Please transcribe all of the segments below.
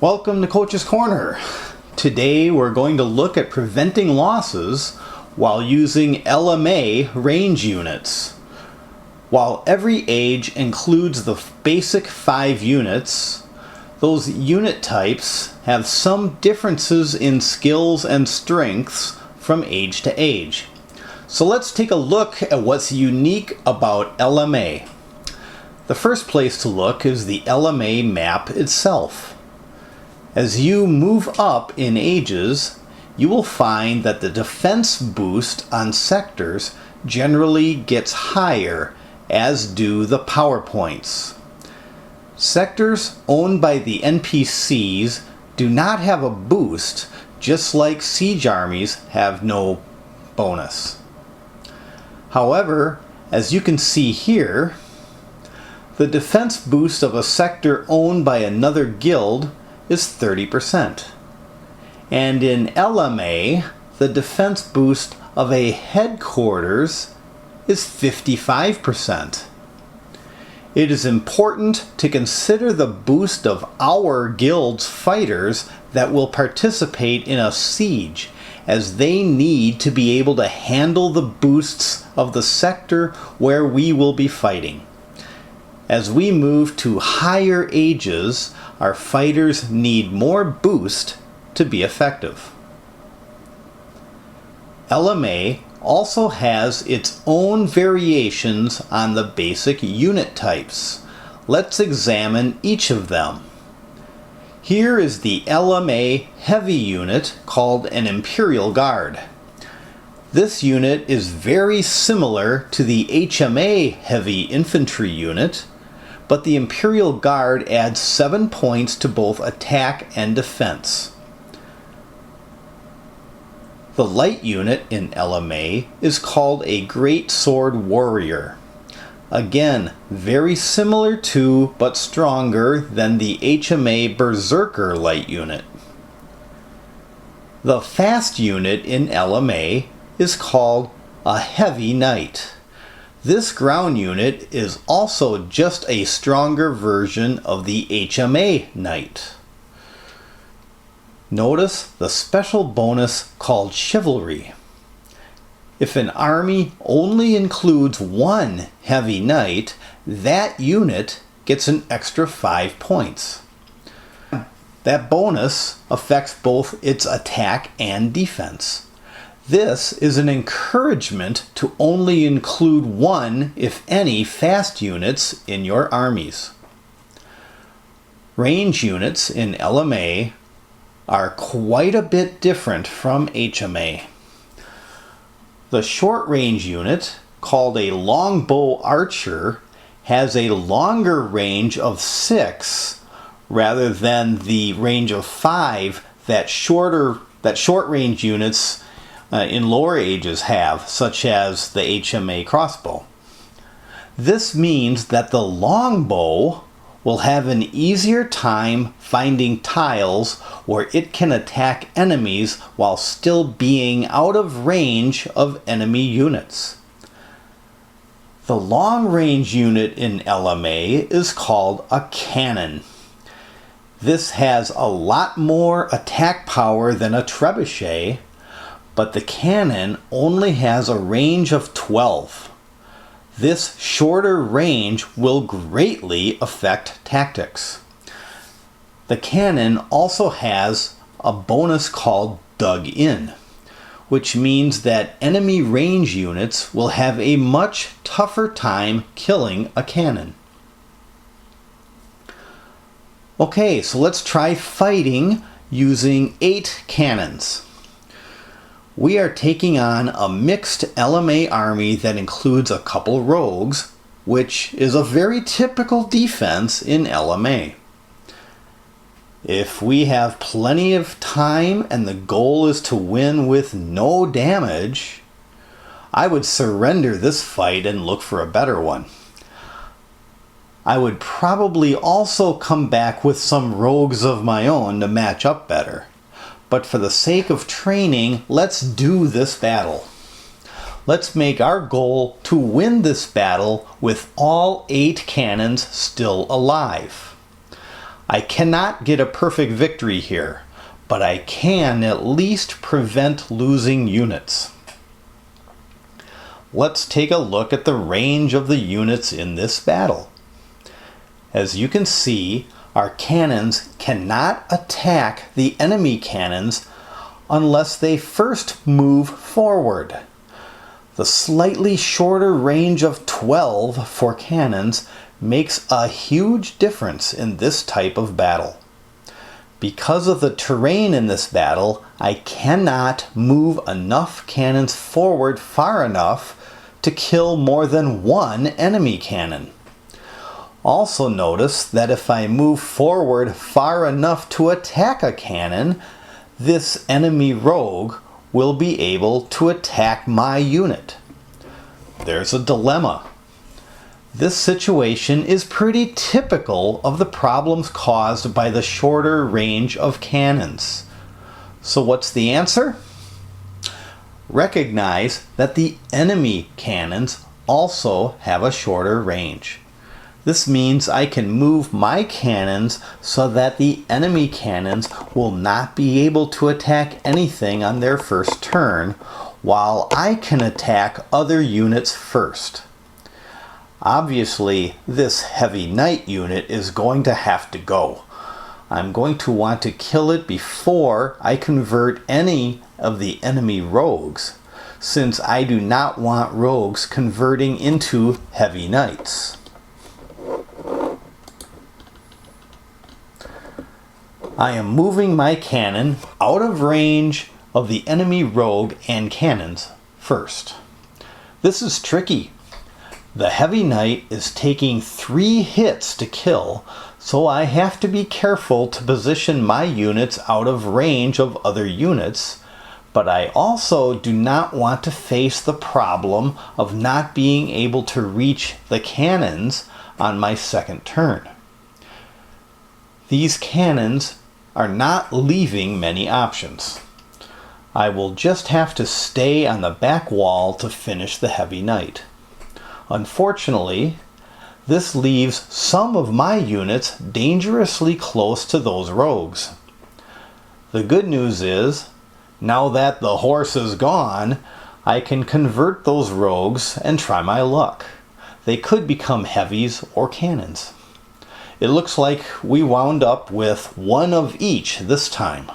Welcome to Coach's Corner. Today we're going to look at preventing losses while using LMA range units. While every age includes the basic 5 units, those unit types have some differences in skills and strengths from age to age. So let's take a look at what's unique about LMA. The first place to look is the LMA map itself. As you move up in ages, you will find that the defense boost on sectors generally gets higher, as do the power points. Sectors owned by the NPCs do not have a boost, just like siege armies have no bonus. However, as you can see here, the defense boost of a sector owned by another guild is 30%. And in LMA, the defense boost of a headquarters is 55%. It is important to consider the boost of our guild's fighters that will participate in a siege, as they need to be able to handle the boosts of the sector where we will be fighting. As we move to higher ages, our fighters need more boost to be effective. LMA also has its own variations on the basic unit types. Let's examine each of them. Here is the LMA heavy unit called an Imperial Guard. This unit is very similar to the HMA heavy infantry unit, but the Imperial Guard adds 7 points to both attack and defense. The light unit in LMA is called a Great Sword Warrior. Again, very similar to, but stronger than the HMA Berserker light unit. The fast unit in LMA is called a Heavy Knight. This ground unit is also just a stronger version of the HMA Knight. Notice the special bonus called Chivalry. If an army only includes one Heavy Knight, that unit gets an extra 5 points. That bonus affects both its attack and defense. This is an encouragement to only include one, if any, fast units in your armies. Range units in LMA are quite a bit different from HMA. The short range unit, called a longbow archer, has a longer range of 6 rather than the range of 5 that short range units in lower ages have, such as the HMA crossbow. This means that the longbow will have an easier time finding tiles where it can attack enemies while still being out of range of enemy units. The long range unit in LMA is called a cannon. This has a lot more attack power than a trebuchet, but the cannon only has a range of 12. This shorter range will greatly affect tactics. The cannon also has a bonus called Dug In, which means that enemy range units will have a much tougher time killing a cannon. Okay, so let's try fighting using 8 cannons. We are taking on a mixed LMA army that includes a couple rogues, which is a very typical defense in LMA. If we have plenty of time and the goal is to win with no damage, I would surrender this fight and look for a better one. I would probably also come back with some rogues of my own to match up better. But for the sake of training, let's do this battle. Let's make our goal to win this battle with all 8 cannons still alive. I cannot get a perfect victory here, but I can at least prevent losing units. Let's take a look at the range of the units in this battle. As you can see, our cannons cannot attack the enemy cannons unless they first move forward. The slightly shorter range of 12 for cannons makes a huge difference in this type of battle. Because of the terrain in this battle, I cannot move enough cannons forward far enough to kill more than one enemy cannon. Also notice that if I move forward far enough to attack a cannon, this enemy rogue will be able to attack my unit. There's a dilemma. This situation is pretty typical of the problems caused by the shorter range of cannons. So what's the answer? Recognize that the enemy cannons also have a shorter range. This means I can move my cannons so that the enemy cannons will not be able to attack anything on their first turn, while I can attack other units first. Obviously, this heavy knight unit is going to have to go. I'm going to want to kill it before I convert any of the enemy rogues, since I do not want rogues converting into heavy knights. I am moving my cannon out of range of the enemy rogue and cannons first. This is tricky. The heavy knight is taking 3 hits to kill, so I have to be careful to position my units out of range of other units, but I also do not want to face the problem of not being able to reach the cannons on my second turn. These cannons are not leaving many options. I will just have to stay on the back wall to finish the heavy knight. Unfortunately, this leaves some of my units dangerously close to those rogues. The good news is, now that the horse is gone, I can convert those rogues and try my luck. They could become heavies or cannons. It looks like we wound up with one of each this time.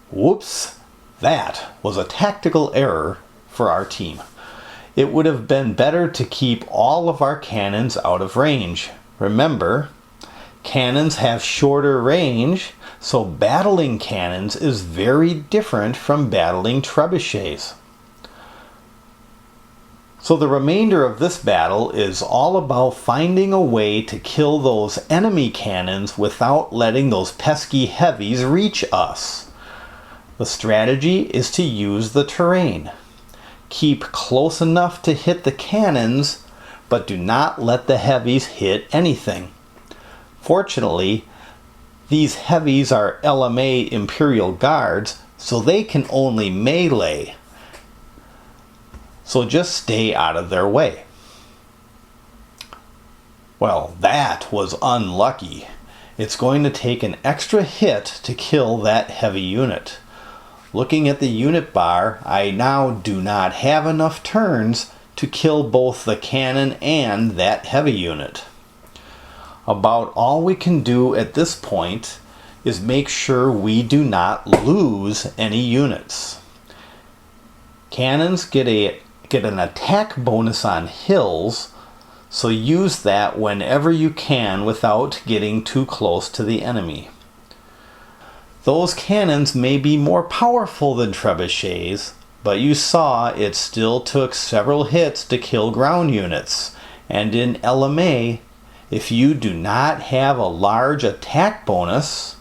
Whoops, that was a tactical error for our team. It would have been better to keep all of our cannons out of range. Remember, cannons have shorter range, so battling cannons is very different from battling trebuchets. So the remainder of this battle is all about finding a way to kill those enemy cannons without letting those pesky heavies reach us. The strategy is to use the terrain. Keep close enough to hit the cannons, but do not let the heavies hit anything. Fortunately, these heavies are LMA Imperial Guards, so they can only melee. So just stay out of their way. Well, that was unlucky. It's going to take an extra hit to kill that heavy unit. Looking at the unit bar, I now do not have enough turns to kill both the cannon and that heavy unit. About all we can do at this point is make sure we do not lose any units. Cannons get an attack bonus on hills, so use that whenever you can without getting too close to the enemy. Those cannons may be more powerful than trebuchets, but you saw it still took several hits to kill ground units, and in LMA, if you do not have a large attack bonus,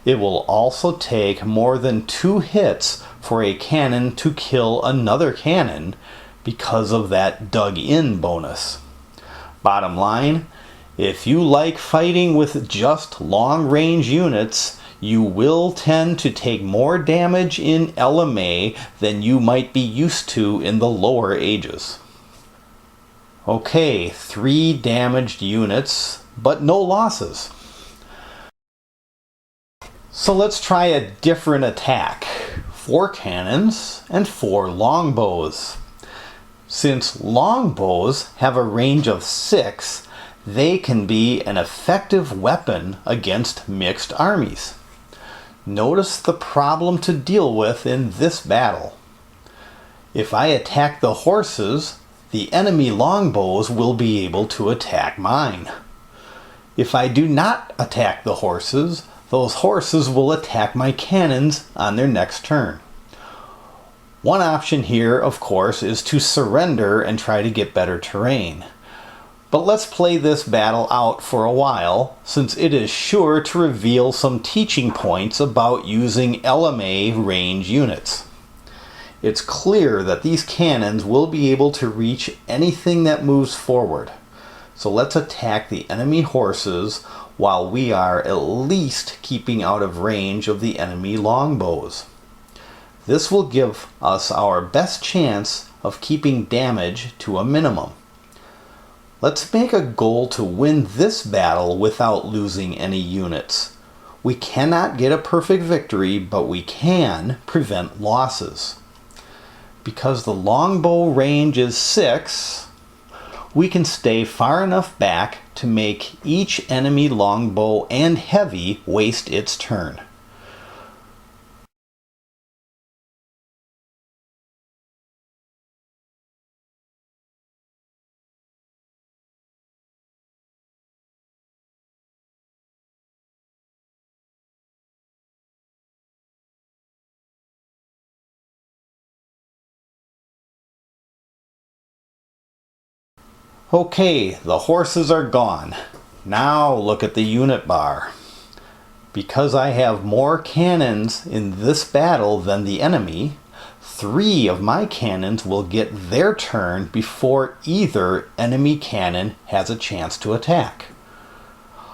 it will also take more than 2 hits for a cannon to kill another cannon because of that dug-in bonus. Bottom line, if you like fighting with just long-range units, you will tend to take more damage in LMA than you might be used to in the lower ages. Okay, 3 damaged units, but no losses. So let's try a different attack. 4 cannons and 4 longbows. Since longbows have a range of 6, they can be an effective weapon against mixed armies. Notice the problem to deal with in this battle. If I attack the horses, the enemy longbows will be able to attack mine. If I do not attack the horses, those horses will attack my cannons on their next turn. One option here, of course, is to surrender and try to get better terrain. But let's play this battle out for a while, since it is sure to reveal some teaching points about using LMA range units. It's clear that these cannons will be able to reach anything that moves forward. So let's attack the enemy horses while we are at least keeping out of range of the enemy longbows. This will give us our best chance of keeping damage to a minimum. Let's make a goal to win this battle without losing any units. We cannot get a perfect victory, but we can prevent losses. Because the longbow range is 6, we can stay far enough back to make each enemy longbow and heavy waste its turn. Okay, the horses are gone. Now look at the unit bar. Because I have more cannons in this battle than the enemy, 3 of my cannons will get their turn before either enemy cannon has a chance to attack.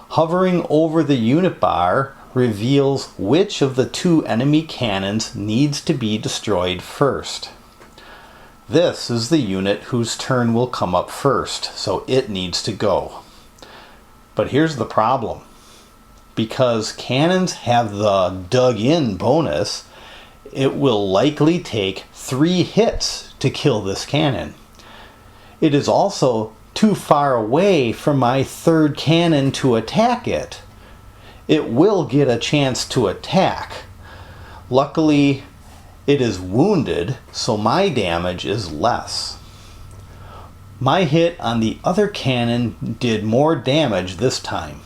Hovering over the unit bar reveals which of the 2 enemy cannons needs to be destroyed first. This is the unit whose turn will come up first, so it needs to go. But here's the problem. Because cannons have the dug-in bonus, it will likely take 3 hits to kill this cannon. It is also too far away from my 3rd cannon to attack it. It will get a chance to attack. Luckily, it is wounded, so my damage is less. My hit on the other cannon did more damage this time.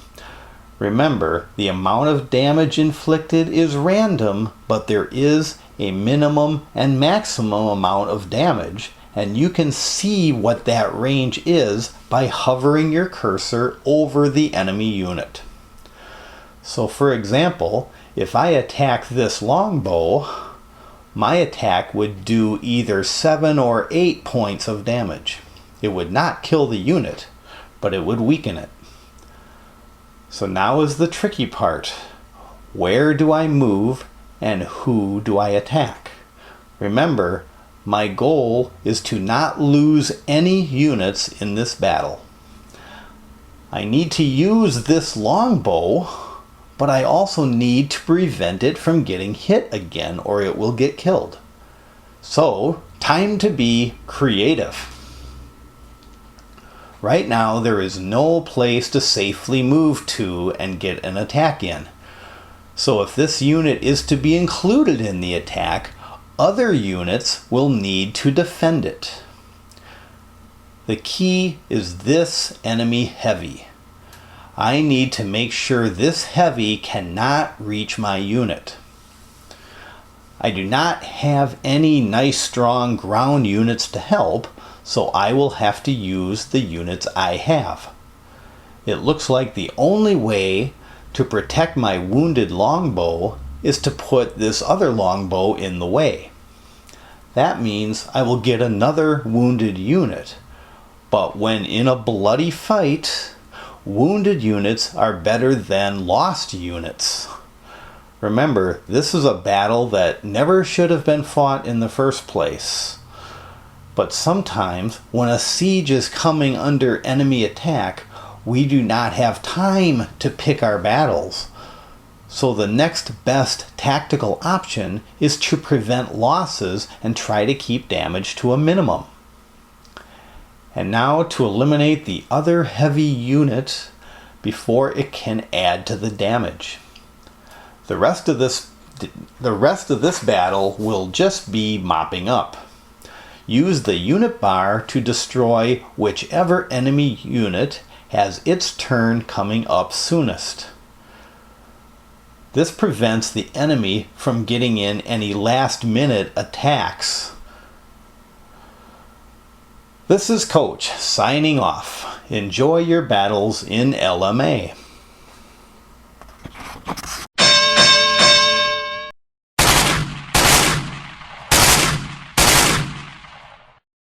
Remember, the amount of damage inflicted is random, but there is a minimum and maximum amount of damage, and you can see what that range is by hovering your cursor over the enemy unit. So for example, if I attack this longbow, my attack would do either 7 or 8 points of damage. It would not kill the unit, but it would weaken it. So now is the tricky part. Where do I move and who do I attack? Remember, my goal is to not lose any units in this battle. I need to use this longbow, but I also need to prevent it from getting hit again or it will get killed. So, time to be creative. Right now, there is no place to safely move to and get an attack in. So if this unit is to be included in the attack, other units will need to defend it. The key is this enemy heavy. I need to make sure this heavy cannot reach my unit. I do not have any nice strong ground units to help, so I will have to use the units I have. It looks like the only way to protect my wounded longbow is to put this other longbow in the way. That means I will get another wounded unit, but when in a bloody fight, wounded units are better than lost units. Remember, this is a battle that never should have been fought in the first place. But sometimes when a siege is coming under enemy attack, we do not have time to pick our battles. So the next best tactical option is to prevent losses and try to keep damage to a minimum. And now to eliminate the other heavy unit before it can add to the damage. The rest of this battle will just be mopping up. Use the unit bar to destroy whichever enemy unit has its turn coming up soonest. This prevents the enemy from getting in any last-minute attacks. This is Coach signing off. Enjoy your battles in LMA.